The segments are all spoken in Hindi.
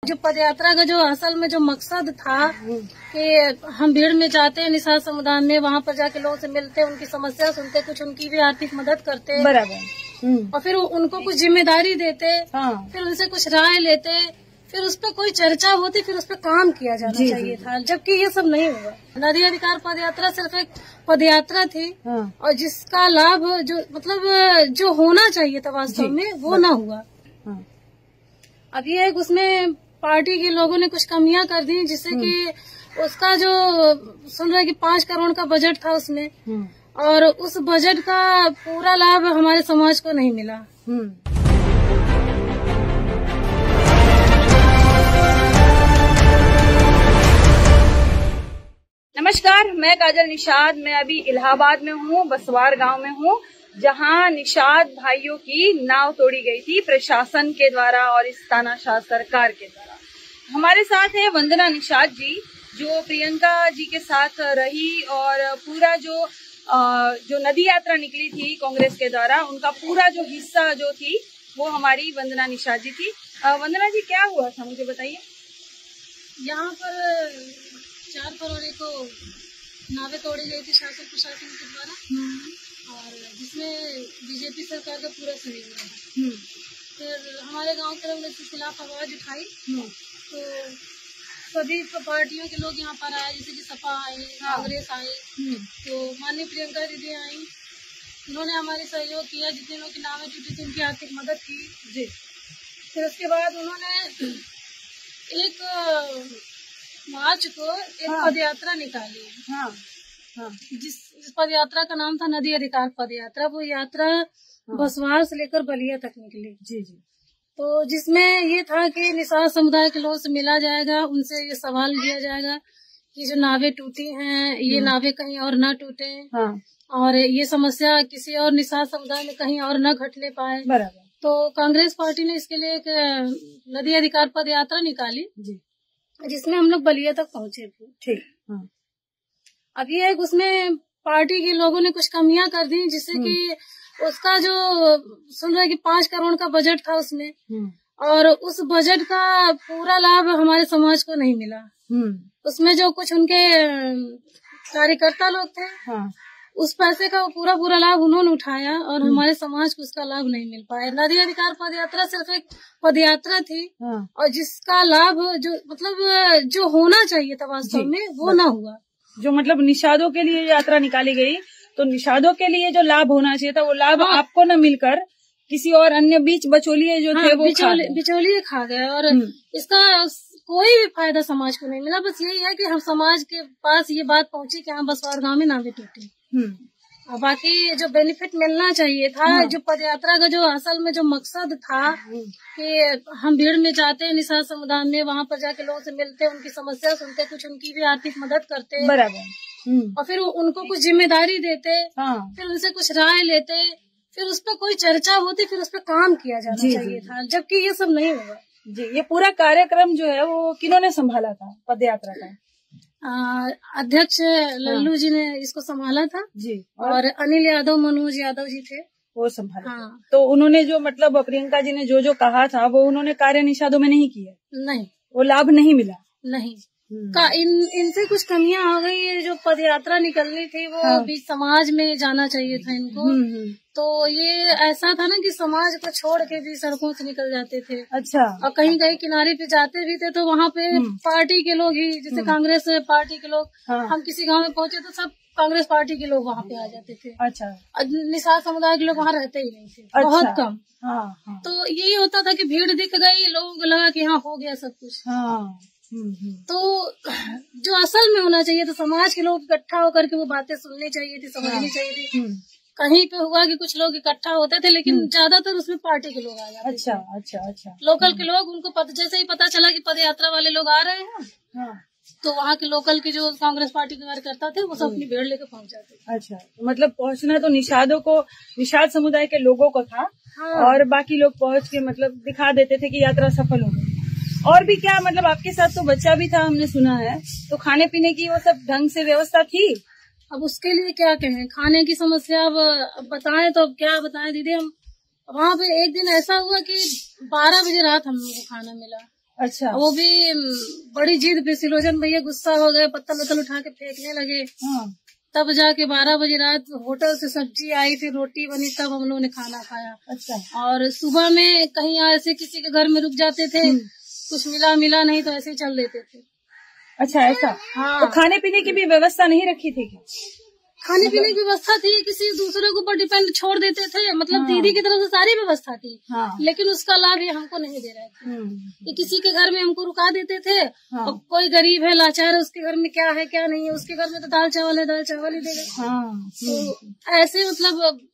जो पदयात्रा का जो असल में जो मकसद था कि हम भीड़ में जाते हैं निषाद समुदाय में, वहाँ पर जाके लोगों से मिलते, उनकी समस्या सुनते, कुछ उनकी भी आर्थिक मदद करते, बराबर, और फिर उनको कुछ जिम्मेदारी देते, फिर उनसे कुछ राय लेते, फिर उस पर कोई चर्चा होती, फिर उस पर काम किया जाना चाहिए था, जबकि ये सब नहीं हुआ। नदी अधिकार पदयात्रा सिर्फ एक पदयात्रा थी, और जिसका लाभ जो मतलब जो होना चाहिए था वास्तव में वो ना हुआ। अब ये उसमें पार्टी के लोगों ने कुछ कमियां कर दी, जिससे कि उसका जो सुन रहे कि 5 करोड़ का बजट था उसमें, और उस बजट का पूरा लाभ हमारे समाज को नहीं मिला। नमस्कार, मैं काजल निषाद। मैं अभी इलाहाबाद में हूँ, बसवार गांव में हूँ, जहां निषाद भाइयों की नाव तोड़ी गई थी प्रशासन के द्वारा और इस तानाशाह सरकार के द्वारा। हमारे साथ है वंदना निषाद जी, जो प्रियंका जी के साथ रही और पूरा जो नदी यात्रा निकली थी कांग्रेस के द्वारा, उनका पूरा जो हिस्सा जो थी वो हमारी वंदना निषाद जी थी। वंदना जी, क्या हुआ था मुझे बताइए। यहाँ पर 4 फरवरी को नावें तोड़ी गई थी शासन प्रशासन के द्वारा, और जिसमें बीजेपी सरकार का पूरा सहयोग रहा। फिर हमारे गांव के लोगों ने इसके खिलाफ आवाज उठाई, तो सभी पार्टियों के लोग यहाँ पर आए, जैसे कि सपा आई, कांग्रेस आई, तो माननीय प्रियंका दीदी आई, उन्होंने हमारे सहयोग किया, जितने लोग की नावें टूटी थी उनकी आर्थिक मदद की जी। फिर उसके बाद उन्होंने एक मार्च को एक पदयात्रा निकाली, जिस पदयात्रा का नाम था नदी अधिकार पदयात्रा। वो यात्रा बसवार से लेकर बलिया तक निकली जी। तो जिसमें ये था कि निषाद समुदाय के लोगों से मिला जाएगा, उनसे ये सवाल किया जाएगा कि जो नावें टूटी हैं, ये नावें कहीं और न टूटे, और ये समस्या किसी और निषाद समुदाय में कहीं और न घटने पाए। बराबर। तो कांग्रेस पार्टी ने इसके लिए एक नदी अधिकार पदयात्रा निकाली जी, जिसमें हम लोग बलिया तक पहुँचे थे। ठीक। अब ये उसमें पार्टी के लोगों ने कुछ कमियां कर दी, जिससे कि उसका जो सुन रहे कि 5 करोड़ का बजट था उसमें, और उस बजट का पूरा लाभ हमारे समाज को नहीं मिला। उसमें जो कुछ उनके कार्यकर्ता लोग थे, उस पैसे का पूरा लाभ उन्होंने उठाया, और हमारे समाज को उसका लाभ नहीं मिल पाया। नदी अधिकार पदयात्रा सिर्फ एक पदयात्रा थी, और जिसका लाभ जो मतलब जो होना चाहिए था वास्तव में वो ना हुआ। जो मतलब निषादों के लिए यात्रा निकाली गई, तो निषादों के लिए जो लाभ होना चाहिए था वो लाभ आपको न मिलकर किसी और अन्य बीच बचोलिए जो थे वो बिचौलिए खा गए, और इसका कोई भी फायदा समाज को नहीं मिला। बस यही है कि हम समाज के पास ये बात पहुंची कि हाँ बसवार गांव में नावें टूटी, और बाकी जो बेनिफिट मिलना चाहिए था, जो पदयात्रा का जो असल में जो मकसद था कि हम भीड़ में जाते हैं निषाद समुदाय में, वहाँ पर जाके लोगों से मिलते, उनकी समस्या सुनते, कुछ उनकी भी आर्थिक मदद करते, बराबर, और फिर उनको कुछ जिम्मेदारी देते, फिर उनसे कुछ राय लेते, फिर उस पर कोई चर्चा होती, फिर उस पर काम किया जाना चाहिए था, जबकि ये सब नहीं हुआ जी। ये पूरा कार्यक्रम जो है वो किन्होंने संभाला था पदयात्रा का? अध्यक्ष लल्लू जी ने इसको संभाला था जी, और अनिल यादव, मनोज यादव जी थे वो संभाला। तो उन्होंने जो मतलब प्रियंका जी ने जो कहा था वो उन्होंने कार्य निषादों में नहीं किया? नहीं, वो लाभ नहीं मिला? नहीं। इनसे कुछ कमियां हो गई। ये जो पदयात्रा निकलनी थी वो बीच समाज में जाना चाहिए था इनको, तो ये ऐसा था ना कि समाज को छोड़ के भी सड़कों से निकल जाते थे। अच्छा। और कहीं कहीं किनारे पे जाते भी थे तो वहाँ पे पार्टी के लोग ही, जैसे कांग्रेस पार्टी के लोग, हम किसी गांव में पहुंचे तो सब कांग्रेस पार्टी के लोग वहाँ पे आ जाते थे। अच्छा। निषाद समुदाय के लोग वहाँ रहते ही नहीं थे। अच्छा। बहुत कम। तो यही होता था कि भीड़ दिख गई, लोगों को लगा कि हाँ हो गया सब कुछ। तो जो असल में होना चाहिए तो समाज के लोग इकट्ठा होकर के वो बातें सुननी चाहिए थी, समझनी चाहिए थी। कहीं पे हुआ कि कुछ लोग इकट्ठा होते थे, लेकिन ज्यादातर उसमें पार्टी के लोग आ जाते थे। अच्छा। लोकल के लोग, उनको जैसे ही पता चला कि पदयात्रा वाले लोग आ रहे हैं, तो वहाँ के लोकल के जो कांग्रेस पार्टी के कार्यकर्ता थे वो सब अपनी भीड़ लेकर पहुँच जाते। अच्छा, मतलब पहुँचना तो निषाद समुदाय के लोगों को था, और बाकी लोग पहुँच के मतलब दिखा देते थे कि यात्रा सफल हो गई। और भी क्या, मतलब आपके साथ तो बच्चा भी था हमने सुना है, तो खाने पीने की वो सब ढंग से व्यवस्था थी? अब उसके लिए क्या कहें, खाने की समस्या अब बताएं तो अब क्या बताएं दीदी। हम वहाँ पे एक दिन ऐसा हुआ कि 12 बजे रात हम लोगों को खाना मिला। अच्छा। वो भी बड़ी जिद पे सिलोचन भैया गुस्सा हो गए, पत्तल वत्तल उठा के फेंकने लगे। तब जाके 12 बजे रात होटल से सब्जी आई, फिर रोटी बनी, तब हम लोगों ने खाना खाया। अच्छा। और सुबह में कहीं ऐसे किसी के घर में रुक जाते थे, कुछ मिला नहीं तो ऐसे ही चल देते थे। अच्छा, ऐसा। हाँ। तो खाने पीने की भी व्यवस्था नहीं रखी थी क्या? खाने पीने की व्यवस्था थी, किसी दूसरे के ऊपर डिपेंड छोड़ देते थे, मतलब दीदी की तरफ से सारी व्यवस्था थी। लेकिन उसका लाभ ये हमको नहीं दे रहे थे। ये किसी के घर में हमको रुका देते थे। और कोई गरीब है, लाचार है, उसके घर में क्या है क्या नहीं है, उसके घर में तो दाल चावल है, दाल चावल ही दे गए। तो ऐसे मतलब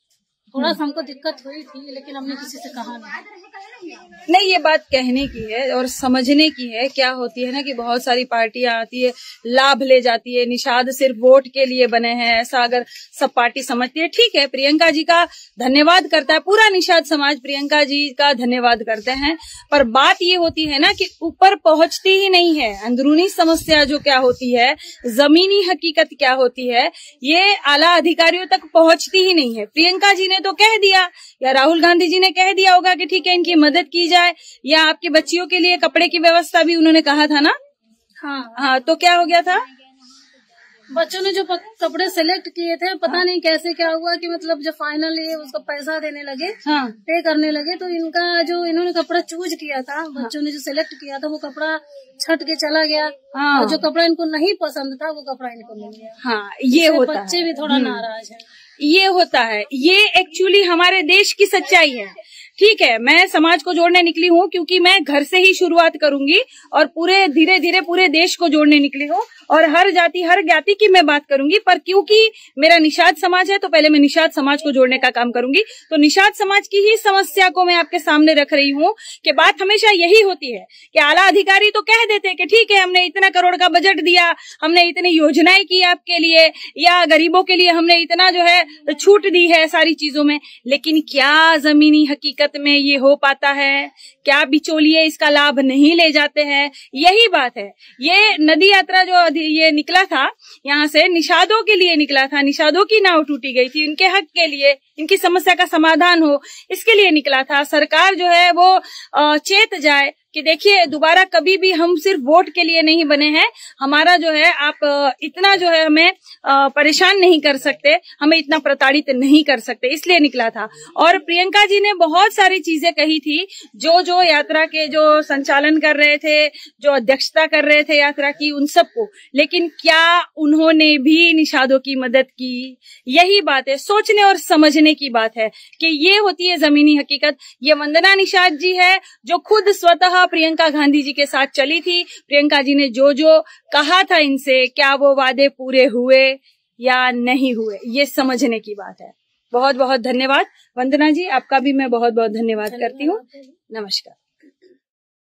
थोड़ा सा हमको दिक्कत हुई थी, लेकिन हमने किसी से कहा नहीं। ये बात कहने की है और समझने की है। क्या होती है ना कि बहुत सारी पार्टियां आती है, लाभ ले जाती है। निषाद सिर्फ वोट के लिए बने हैं, ऐसा अगर सब पार्टी समझती है, ठीक है। प्रियंका जी का धन्यवाद करता है पूरा निषाद समाज, प्रियंका जी का धन्यवाद करते हैं। पर बात ये होती है ना कि ऊपर पहुंचती ही नहीं है। अंदरूनी समस्या जो क्या होती है, जमीनी हकीकत क्या होती है, ये आला अधिकारियों तक पहुंचती ही नहीं है। प्रियंका जी ने तो कह दिया, या राहुल गांधी जी ने कह दिया होगा कि ठीक है इनकी मदद की जाए, या आपकी बच्चियों के लिए कपड़े की व्यवस्था भी उन्होंने कहा था ना। हाँ, तो क्या हो गया था? बच्चों ने जो कपड़े सेलेक्ट किए थे, पता नहीं कैसे क्या हुआ कि मतलब जब फाइनल ये उसका पैसा देने लगे, पे करने लगे, तो इनका जो इन्होंने कपड़ा चूज किया था, बच्चों ने जो सेलेक्ट किया था, वो कपड़ा छट के चला गया। और जो कपड़ा इनको नहीं पसंद था, वो कपड़ा इनको मिल गया। हाँ, ये होता है। बच्चे भी थोड़ा नाराज है। ये होता है, ये एक्चुअली हमारे देश की सच्चाई है। ठीक है, मैं समाज को जोड़ने निकली हूँ क्योंकि मैं घर से ही शुरुआत करूंगी और पूरे धीरे धीरे पूरे देश को जोड़ने निकली हूँ और हर जाति हर ज्ञाति की मैं बात करूंगी। पर क्योंकि मेरा निषाद समाज है तो पहले मैं निषाद समाज को जोड़ने का काम करूंगी। तो निषाद समाज की ही समस्या को मैं आपके सामने रख रही हूँ कि बात हमेशा यही होती है कि आला अधिकारी तो कह देते हैं कि ठीक है हमने इतना करोड़ का बजट दिया, हमने इतनी योजनाएं की आपके लिए, या गरीबों के लिए हमने इतना जो है छूट दी है सारी चीजों में, लेकिन क्या जमीनी हकीकत में ये हो पाता है? क्या बिचौलिए इसका लाभ नहीं ले जाते हैं? यही बात है। ये नदी यात्रा जो ये निकला था, यहाँ से निषादों के लिए निकला था, निषादों की नाव टूटी गई थी, उनके हक के लिए, इनकी समस्या का समाधान हो, इसके लिए निकला था। सरकार जो है वो चेत जाए कि देखिए दोबारा कभी भी हम सिर्फ वोट के लिए नहीं बने हैं, हमारा जो है आप इतना जो है हमें परेशान नहीं कर सकते, हमें इतना प्रताड़ित नहीं कर सकते, इसलिए निकला था। और प्रियंका जी ने बहुत सारी चीजें कही थी, जो यात्रा के जो संचालन कर रहे थे, जो अध्यक्षता कर रहे थे यात्रा की, उन सबको, लेकिन क्या उन्होंने भी निषादों की मदद की? यही बात है, सोचने और समझने की बात है कि ये होती है जमीनी हकीकत। ये वंदना निषाद जी है जो खुद स्वतः प्रियंका गांधी जी के साथ चली थी। प्रियंका जी ने जो कहा था इनसे, क्या वो वादे पूरे हुए या नहीं हुए, ये समझने की बात है। बहुत बहुत धन्यवाद वंदना जी, आपका भी मैं बहुत बहुत धन्यवाद करती हूँ। नमस्कार।